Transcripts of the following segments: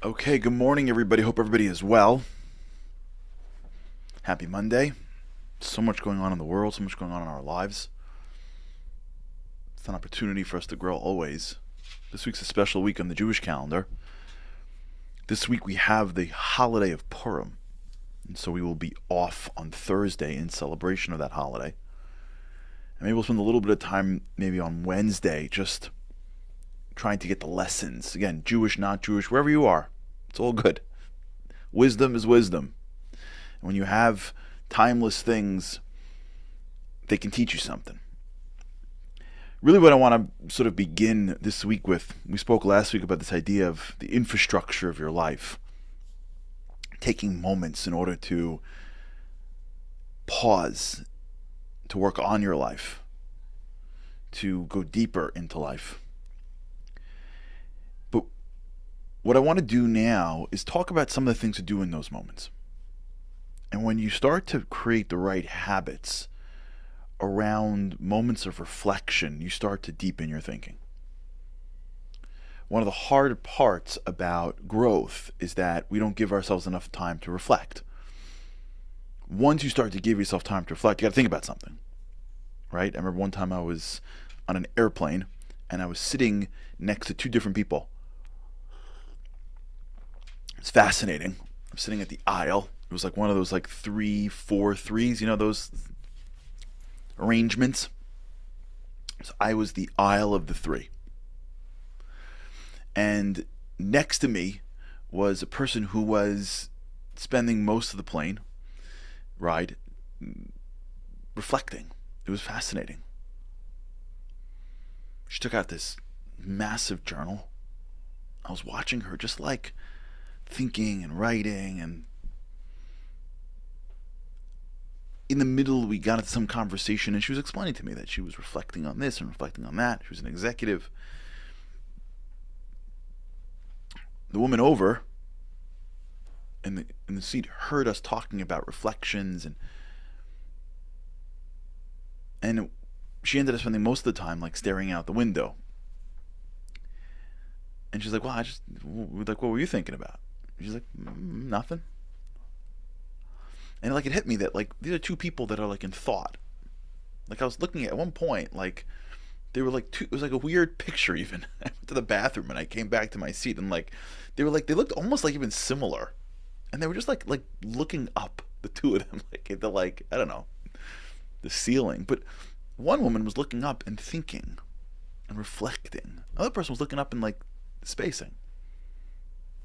Okay, good morning, everybody. Hope everybody is well. Happy Monday. So much going on in the world, so much going on in our lives. It's an opportunity for us to grow always. This week's a special week on the Jewish calendar. This week we have the holiday of Purim, and so we will be off on Thursday in celebration of that holiday. And maybe we'll spend a little bit of time maybe on Wednesday just trying to get the lessons. Again, Jewish, not Jewish, wherever you are, it's all good. Wisdom is wisdom. And when you have timeless things, they can teach you something. Really, what I want to sort of begin this week with, we spoke last week about this idea of the infrastructure of your life, taking moments in order to pause, to work on your life, to go deeper into life. But what I want to do now is talk about some of the things to do in those moments. And when you start to create the right habits around moments of reflection, you start to deepen your thinking. One of the hard parts about growth is that we don't give ourselves enough time to reflect. Once you start to give yourself time to reflect, you got to think about something, right? I remember one time I was on an airplane and I was sitting next to two different people. It's fascinating. I'm sitting at the aisle. It was like one of those like 3-4-3s, those arrangements. So I was the aisle of the three. And next to me was a person who was spending most of the plane ride reflecting. It was fascinating. She took out this massive journal. I was watching her just like thinking and writing, and in the middle we got into some conversation and she was explaining to me that she was reflecting on this and reflecting on that. She was an executive. The woman over in the seat heard us talking about reflections, and she ended up spending most of the time like staring out the window. And she's like, "Well, what were you thinking about?" She's like, "Nothing." And like it hit me that like these are two people that are like in thought. Like I was looking at one point, like they were like two. It was like a weird picture. Even I went to the bathroom and I came back to my seat, and like they looked almost like even similar, and they were just like looking up, the two of them, like they're like, I don't know, the ceiling. But one woman was looking up and thinking and reflecting. Another person was looking up and like spacing.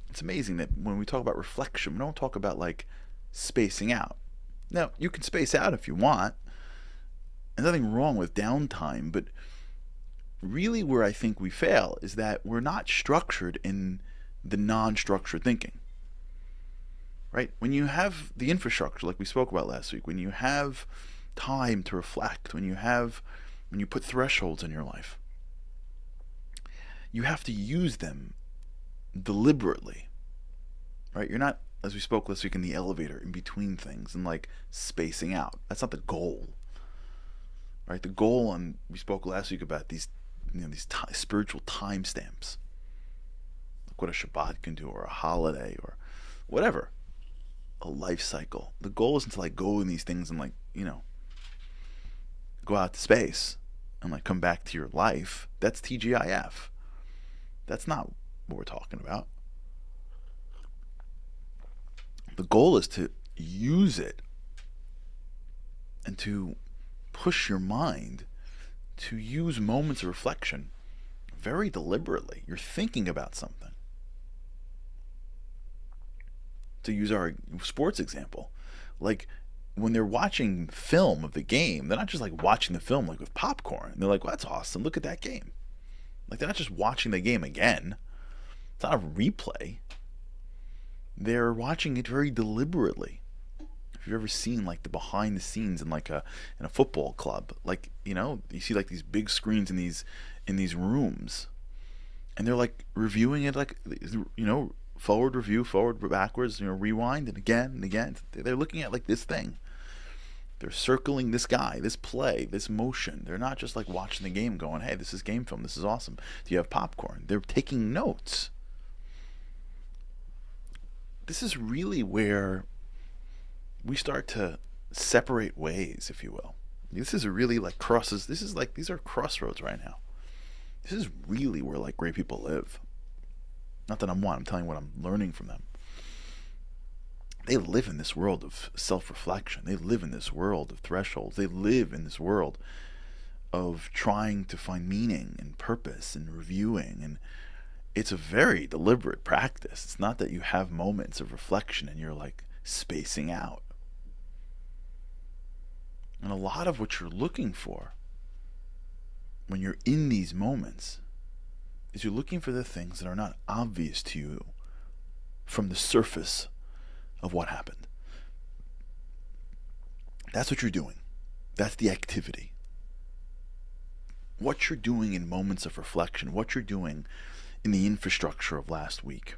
It's amazing that when we talk about reflection, we don't talk about like spacing out. Now, you can space out if you want. There's nothing wrong with downtime, but really where I think we fail is that we're not structured in the non-structured thinking. Right? When you have the infrastructure like we spoke about last week, when you have time to reflect, when you put thresholds in your life, you have to use them deliberately. Right? You're not, as we spoke last week, in the elevator in between things and like spacing out. That's not the goal. Right? The goal, and we spoke last week about these spiritual timestamps, like what a Shabbat can do, or a holiday, or whatever, a life cycle. The goal isn't to like go in these things and like go out to space and like come back to your life. That's TGIF. That's not what we're talking about. The goal is to use it and to push your mind to use moments of reflection very deliberately. You're thinking about something. To use our sports example, like when they're watching film of the game, they're not just like watching the film like with popcorn. They're like, well, that's awesome. Look at that game. Like they're not just watching the game again. It's not a replay. They're watching it very deliberately. If you've ever seen like the behind the scenes in like in a football club, like you see like these big screens in these rooms, and they're like reviewing it like forward review, forward backwards, rewind, and again. They're looking at like this thing. They're circling this guy, this play, this motion. They're not just like watching the game going, hey, this is game film, this is awesome. Do you have popcorn? They're taking notes. this is really where we start to separate ways, if you will. This is really like crosses. This is like, these are crossroads right now. This is really where like great people live. Not that I'm one, I'm telling you what I'm learning from them. They live in this world of self-reflection. They live in this world of thresholds. They live in this world of trying to find meaning and purpose and reviewing. And it's a very deliberate practice. It's not that you have moments of reflection and you're like spacing out. And a lot of what you're looking for when you're in these moments is you're looking for the things that are not obvious to you from the surface of what happened. That's what you're doing. That's the activity. What you're doing in moments of reflection, what you're doing in the infrastructure of last week,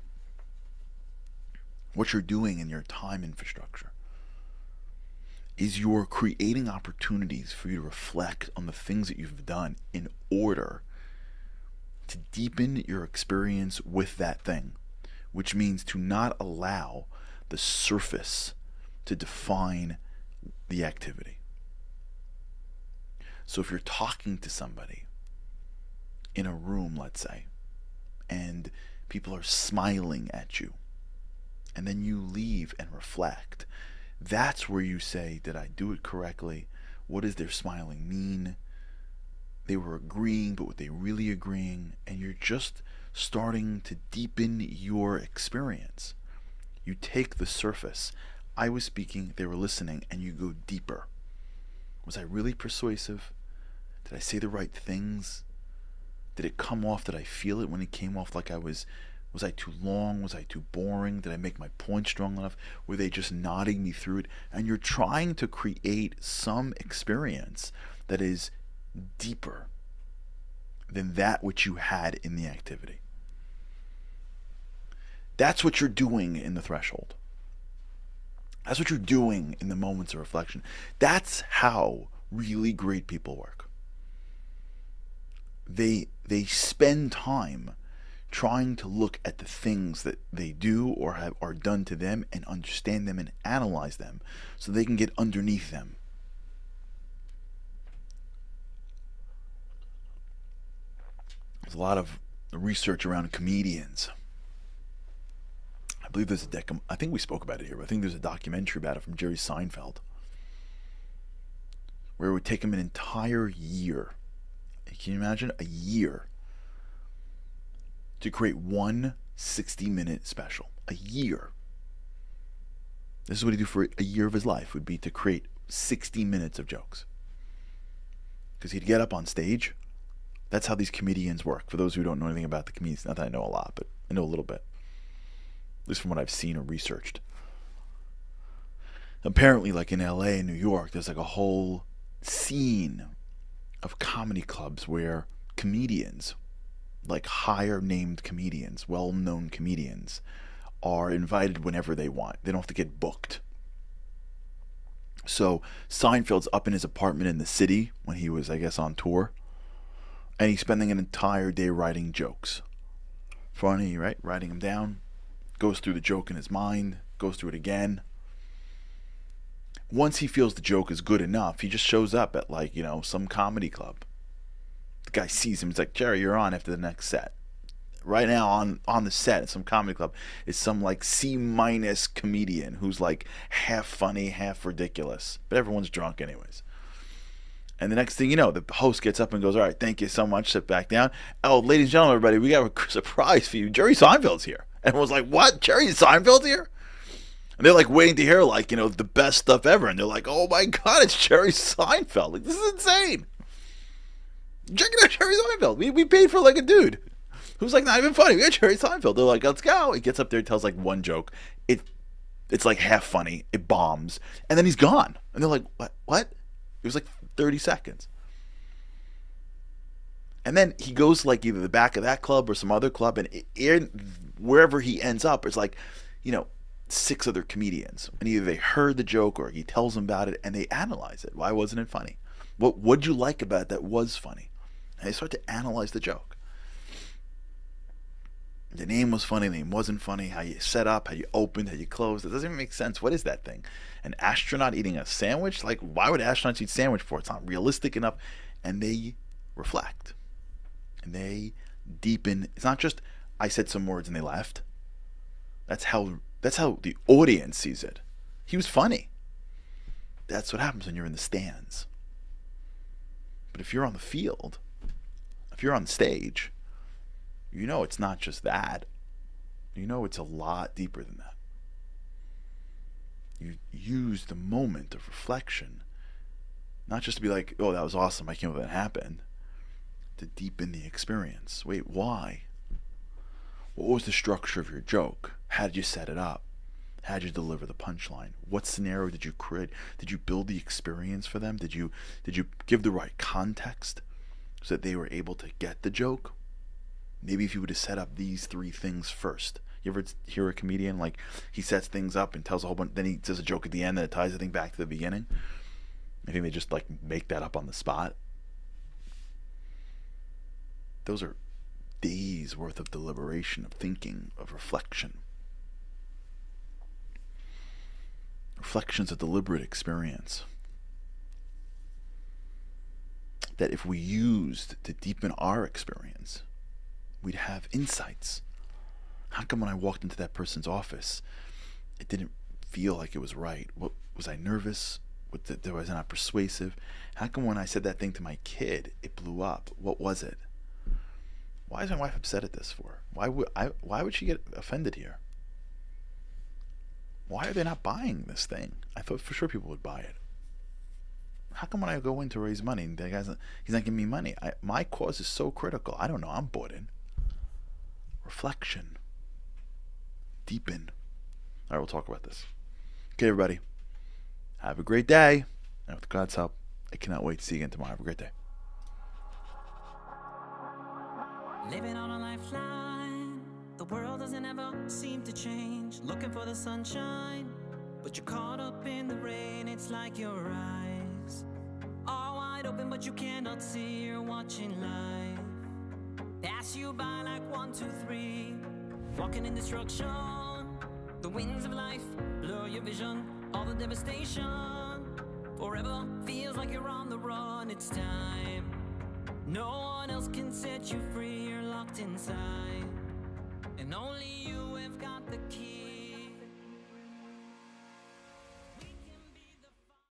what you're doing in your time infrastructure, is you're creating opportunities for you to reflect on the things that you've done in order to deepen your experience with that thing, which means to not allow the surface to define the activity. So if you're talking to somebody in a room, let's say, and people are smiling at you, and then you leave and reflect, that's where you say, did I do it correctly? What does their smiling mean? They were agreeing, but were they really agreeing? And you're just starting to deepen your experience. You take the surface. I was speaking, they were listening, and you go deeper. Was I really persuasive? Did I say the right things? Did it come off? Did I feel it when it came off like I was I too long? Was I too boring? Did I make my point strong enough? Were they just nodding me through it? And you're trying to create some experience that is deeper than that which you had in the activity. That's what you're doing in the threshold. That's what you're doing in the moments of reflection. That's how really great people work. They spend time trying to look at the things that they do or are done to them and understand them and analyze them so they can get underneath them. There's a lot of research around comedians. I believe there's I think we spoke about it here, but I think there's a documentary about it from Jerry Seinfeld where it would take him an entire year. Can you imagine? A year to create one 60-minute special. A year. This is what he'd do for a year of his life, would be to create 60 minutes of jokes. Because he'd get up on stage. That's how these comedians work. For those who don't know anything about the comedians, not that I know a lot, but I know a little bit. At least from what I've seen or researched. Apparently, like in LA and New York, there's like a whole scene of comedy clubs where comedians, like higher named comedians, well-known comedians, are invited whenever they want. They don't have to get booked. So Seinfeld's up in his apartment in the city when he was, I guess, on tour. And he's spending an entire day writing jokes. Funny, right? Writing them down. Goes through the joke in his mind. Goes through it again. Once he feels the joke is good enough, he just shows up at, like, you know, some comedy club. The guy sees him. He's like, Jerry, you're on after the next set. Right now on the set at some comedy club is some like C- comedian who's like half funny, half ridiculous. But everyone's drunk anyways. And the next thing you know, the host gets up and goes, all right, thank you so much. Sit back down. Oh, ladies and gentlemen, everybody, we got a surprise for you. Jerry Seinfeld's here. And everyone's like, what? Jerry Seinfeld's here? And they're like waiting to hear, like, you know, the best stuff ever. And they're like, oh my God, it's Jerry Seinfeld. Like, this is insane. Check it out, Jerry Seinfeld. We paid for like a dude who's like not even funny. We got Jerry Seinfeld. They're like, let's go. He gets up there, tells like one joke. It's like half funny. It bombs. And then he's gone. And they're like, what? It was like 30 seconds. And then he goes like either the back of that club or some other club. And wherever he ends up, it's like, you know, 6 other comedians. And either they heard the joke or he tells them about it and they analyze it. Why wasn't it funny? What'd you like about it that was funny? And they start to analyze the joke. The name was funny, the name wasn't funny, how you set up, how you opened, how you closed. It doesn't even make sense. What is that thing? An astronaut eating a sandwich? Like, why would astronauts eat sandwich for? It's not realistic enough. And they reflect. And they deepen. It's not just, I said some words and they left. That's how the audience sees it. He was funny. That's what happens when you're in the stands. But if you're on the field, if you're on the stage, you know it's not just that. You know it's a lot deeper than that. You use the moment of reflection, not just to be like, oh, that was awesome, I can't believe that happened, to deepen the experience. Wait, why? What was the structure of your joke? How did you set it up? How did you deliver the punchline? What scenario did you create? Did you build the experience for them? Did you give the right context so that they were able to get the joke? Maybe if you would have set up these 3 things first. You ever hear a comedian, like, he sets things up and tells a whole bunch, then he does a joke at the end that ties the thing back to the beginning? I think they just, like, make that up on the spot. Those are days worth of deliberation, of thinking, of reflection. Reflection's a deliberate experience that if we used to deepen our experience, we'd have insights. How come when I walked into that person's office, it didn't feel like it was right? What was I nervous? Was I not persuasive? How come when I said that thing to my kid, it blew up? What was it? Why is my wife upset at this for? Why would she get offended here? Why are they not buying this thing? I thought for sure people would buy it. How come when I go in to raise money, the guy's not, he's not giving me money? My cause is so critical. I don't know. I'm bought in. Reflection. Deepen. All right, we'll talk about this. Okay, everybody. Have a great day. And with God's help, I cannot wait to see you again tomorrow. Have a great day. Living on a lifeline. The world doesn't ever seem to change. Looking for the sunshine, but you're caught up in the rain. It's like your eyes are wide open, but you cannot see. You're watching life pass you by like 1, 2, 3. Walking in destruction. The winds of life blur your vision. All the devastation. Forever feels like you're on the run. It's time. No one else can set you free. You're locked inside.